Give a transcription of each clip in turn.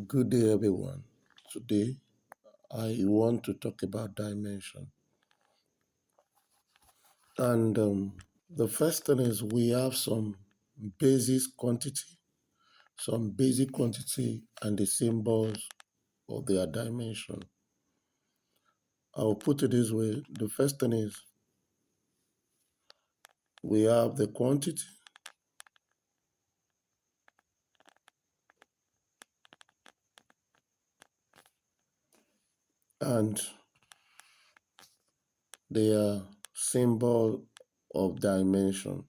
Good day, everyone. Today, I want to talk about dimension. And the first thing is we have some basic quantity, and the symbols of their dimension. I'll put it this way. The first thing is we have the quantity, and their symbol of dimension.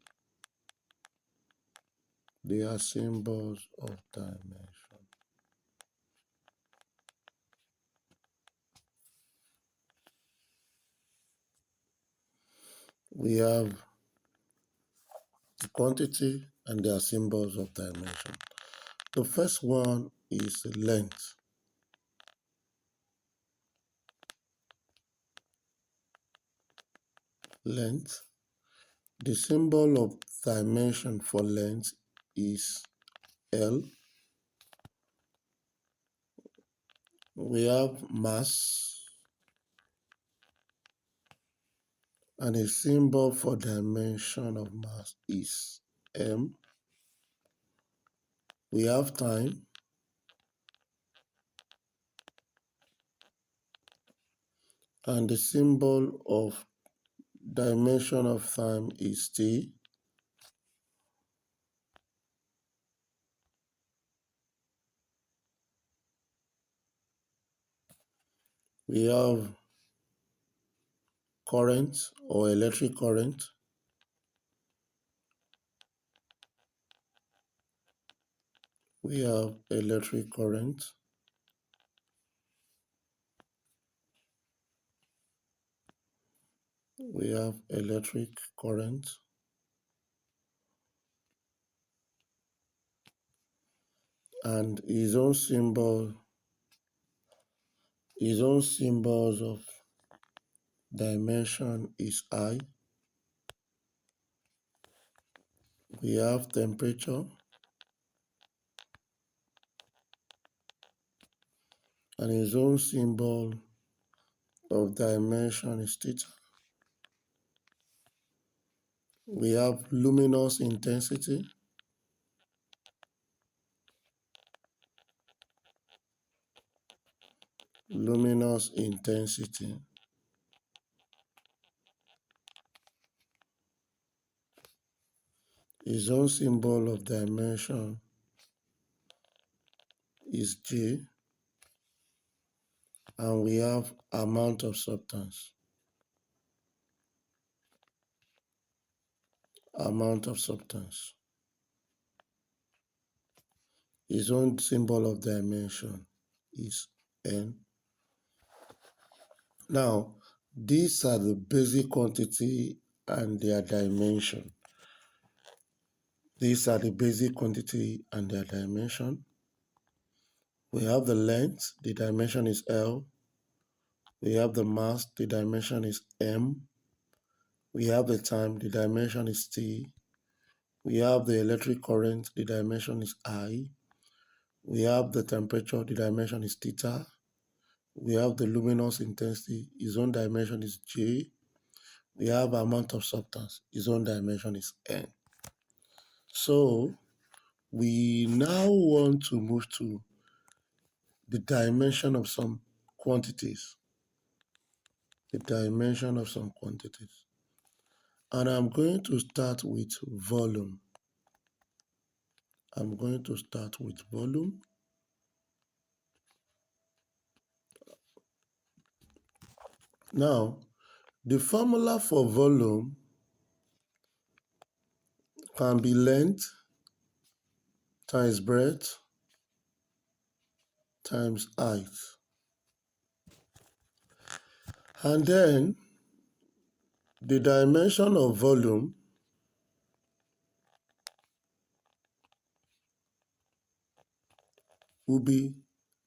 They are symbols of dimension. We have the quantity and their symbols of dimension. The first one is length. Length. The symbol of dimension for length is L. We have mass, and the symbol for dimension of mass is M. We have time, and the symbol of dimension of time is T. We have current or electric current. We have electric current. We have electric current. And his own symbols of dimension is I. We have temperature, and his own symbol of dimension is theta. We have luminous intensity. Luminous intensity. His own symbol of dimension is J. And we have amount of substance. Amount of substance. His own symbol of dimension is N. Now, these are the basic quantity and their dimension. These are the basic quantity and their dimension. We have the length, the dimension is L. We have the mass, the dimension is M. We have the time, the dimension is T. We have the electric current, the dimension is I. We have the temperature, the dimension is theta. We have the luminous intensity, its own dimension is J. We have amount of substance, its own dimension is N. So we now want to move to the dimension of some quantities. The dimension of some quantities. And I'm going to start with volume. I'm going to start with volume. Now, the formula for volume can be length times breadth times height. And then the dimension of volume will be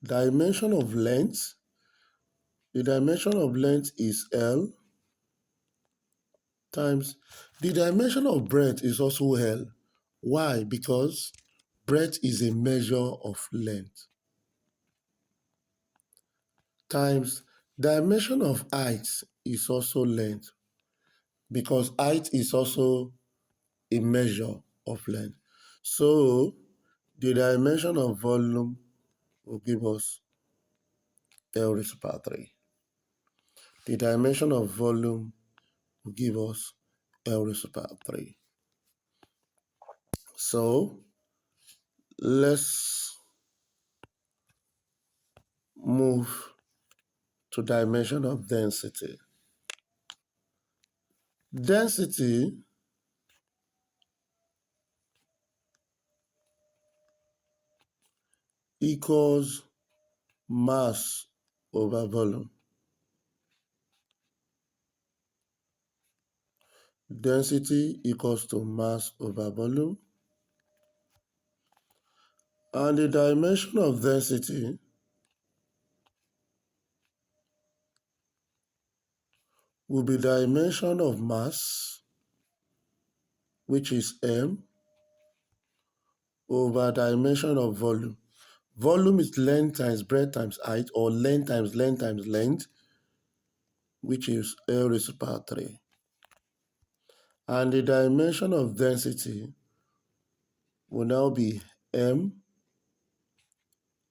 dimension of length. The dimension of length is L times the dimension of breadth is also L. Why? Because breadth is a measure of length. times dimension of height is also length, because height is also a measure of length. So the dimension of volume will give us L raised to the power 3. The dimension of volume will give us L raised to the power 3. So let's move to dimension of density. Density equals mass over volume. Density equals to mass over volume. And the dimension of density will be dimension of mass, which is m, over dimension of volume. Volume is length times breadth times height, or length times length times length, which is L raised to the power 3. And the dimension of density will now be m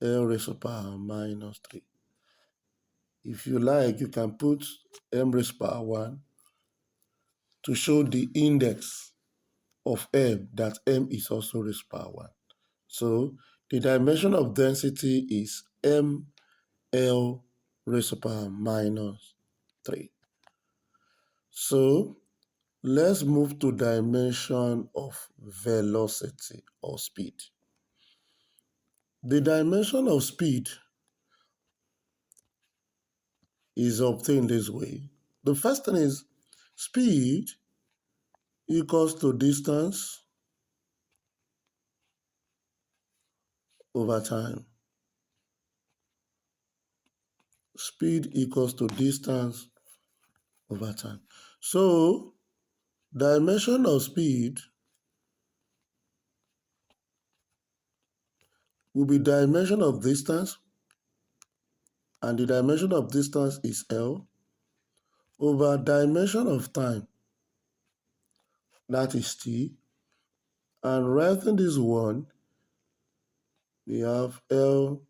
L raised to the power minus 3. If you like, you can put m raised to the power 1 to show the index of m, that m is also raised to the power 1. So the dimension of density is ml raised to the power minus 3. So let's move to dimension of velocity or speed. The dimension of speed is obtained this way. The first thing is speed equals to distance over time. Speed equals to distance over time. So dimension of speed will be dimension of distance, and the dimension of distance is L, over dimension of time, that is T. And writing this one, we have L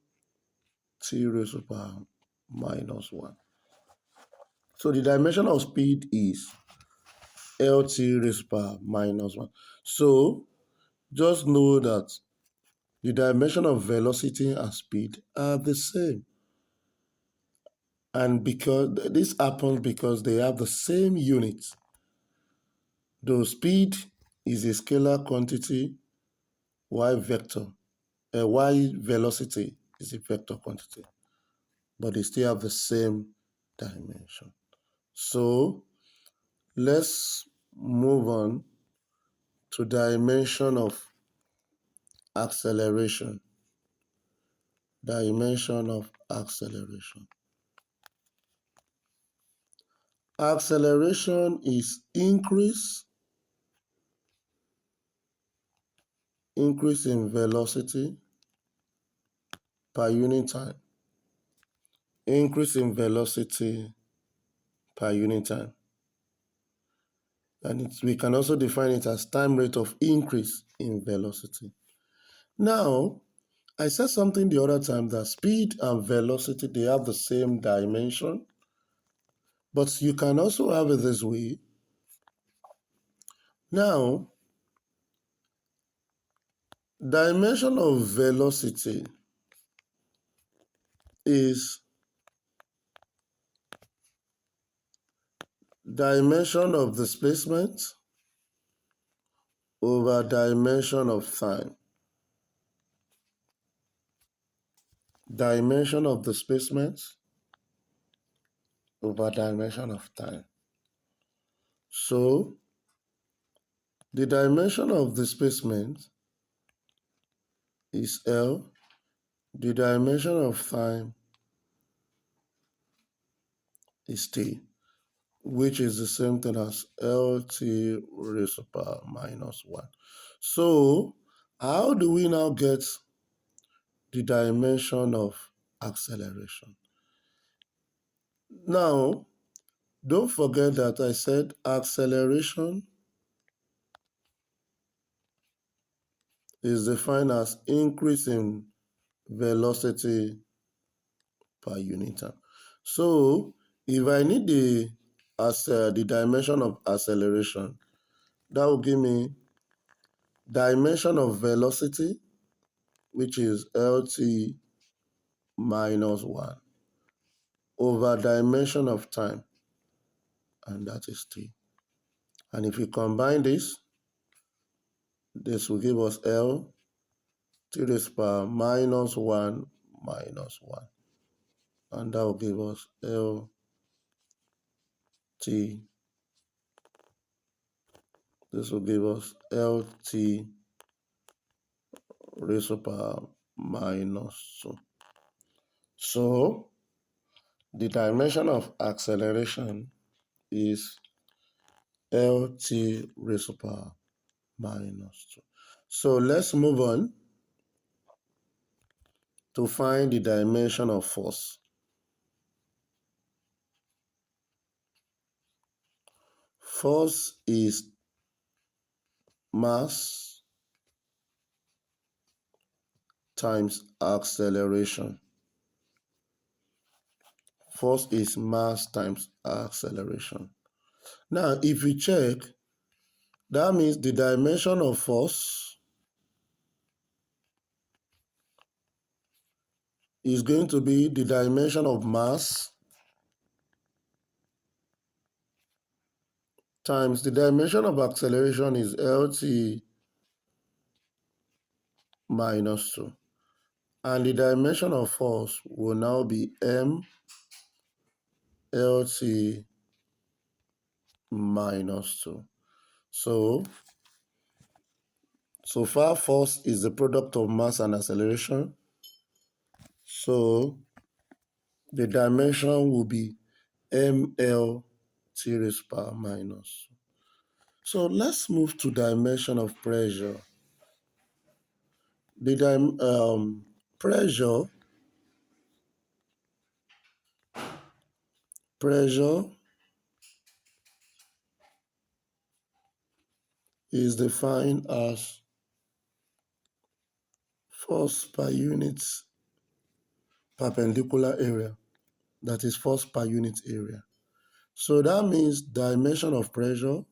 T raised to the power minus 1. So the dimension of speed is LT raised to the power minus 1. So just know that the dimension of velocity and speed are the same. And because this happens because they have the same units. Though speed is a scalar quantity, while velocity is a vector quantity, but they still have the same dimension. So let's move on to dimension of acceleration. Dimension of acceleration. Acceleration is increase in velocity per unit time. Increase in velocity per unit time. And we can also define it as time rate of increase in velocity. Now, I said something the other time that speed and velocity, they have the same dimension, but you can also have it this way. Now, dimension of velocity is dimension of displacement over dimension of time. Dimension of displacement over dimension of time. So, the dimension of displacement is L. The dimension of time is T, which is the same thing as LT raised to the power minus 1. So, how do we now get the dimension of acceleration? Now, don't forget that I said acceleration is defined as increase in velocity per unit time. So, if I need the dimension of acceleration, that will give me dimension of velocity, which is LT minus 1, over dimension of time, and that is t. And if you combine this will give us L to the power minus 1 minus 1. And that will give us L T. This will give us LT raised to power minus 2. So the dimension of acceleration is LT raised to power minus 2. So let's move on to find the dimension of force. Force is mass times acceleration. Force is mass times acceleration. Now, if we check, that means the dimension of force is going to be the dimension of mass times the dimension of acceleration is LT minus 2. And the dimension of force will now be M LT minus 2. So far force is the product of mass and acceleration. So the dimension will be ML T raised power minus. So let's move to dimension of pressure. The pressure is defined as force per unit perpendicular area. That is force per unit area. So that means dimension of pressure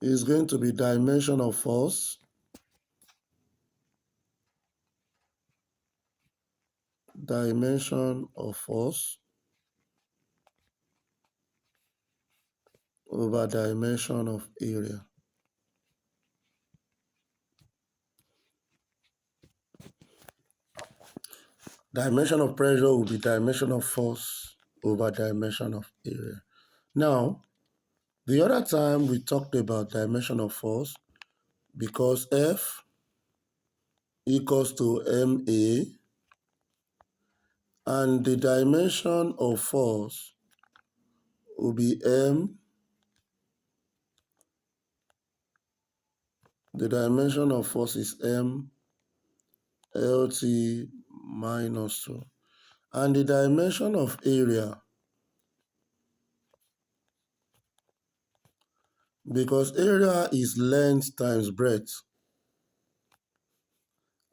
is going to be dimension of force over dimension of area. Dimension of pressure will be dimension of force over dimension of area. Now, the other time we talked about dimension of force because F equals to MA, and the dimension of force will be M. The dimension of force is M LT minus 2. And the dimension of area, because area is length times breadth,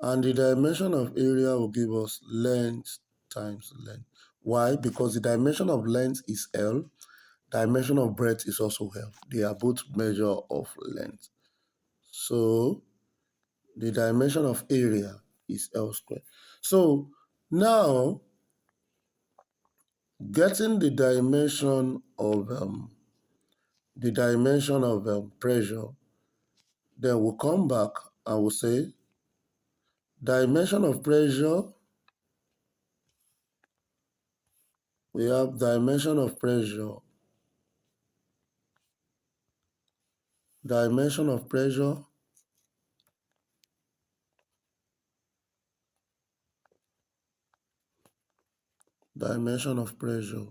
and the dimension of area will give us length times length. Why? Because the dimension of length is L, dimension of breadth is also L. They are both measure of length. So the dimension of area is L squared. So now, getting the dimension of pressure, then we'll come back and we'll say dimension of pressure, we have dimension of pressure, dimension of pressure dimension of pressure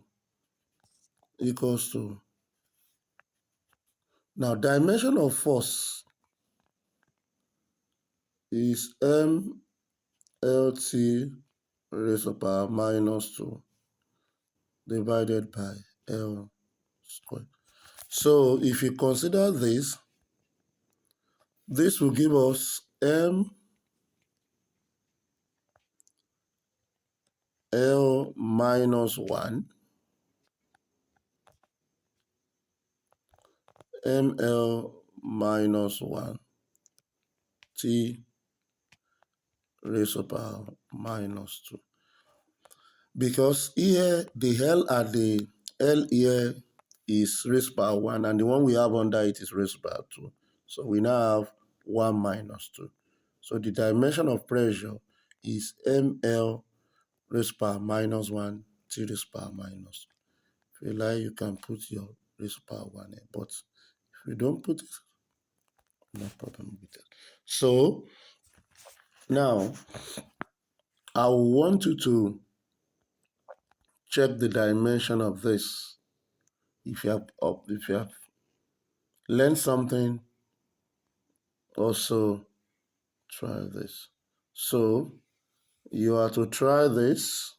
equals to, now dimension of force is M LT raised to the power minus 2 divided by L squared. So if you consider this, this will give us M L minus 1, ML minus 1, T raised to the power minus 2. Because here the L at the L here is raised to the power 1, and the one we have under it is raised to the power 2. So we now have 1 minus 2. So the dimension of pressure is ML raised to the power minus 1, T raised to the power minus 2. If you like, you can put your raised to the power 1 here, but if you don't put it, no problem with that. So now I want you to check the dimension of this. If you have learned something, also try this. So you are to try this.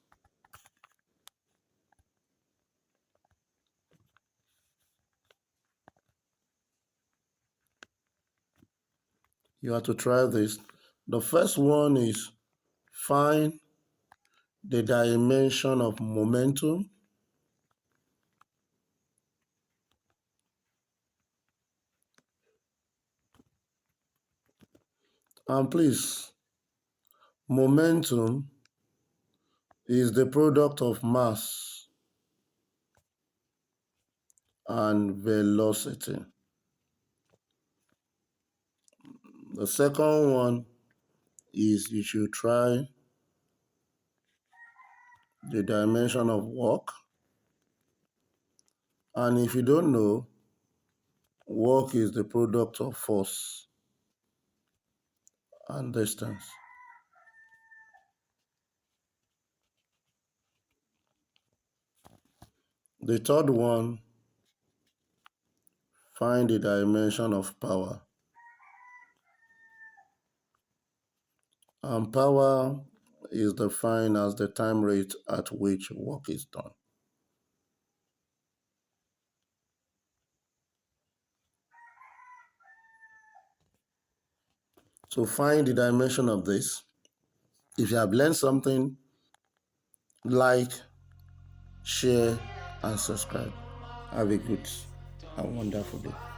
You have to try this. The first one is find the dimension of momentum. And please, momentum is the product of mass and velocity. The second one is you should try the dimension of work. And if you don't know, work is the product of force and distance. The third one, find the dimension of power. And power is defined as the time rate at which work is done. So find the dimension of this. If you have learned something, like, share, and subscribe. Have a good and wonderful day.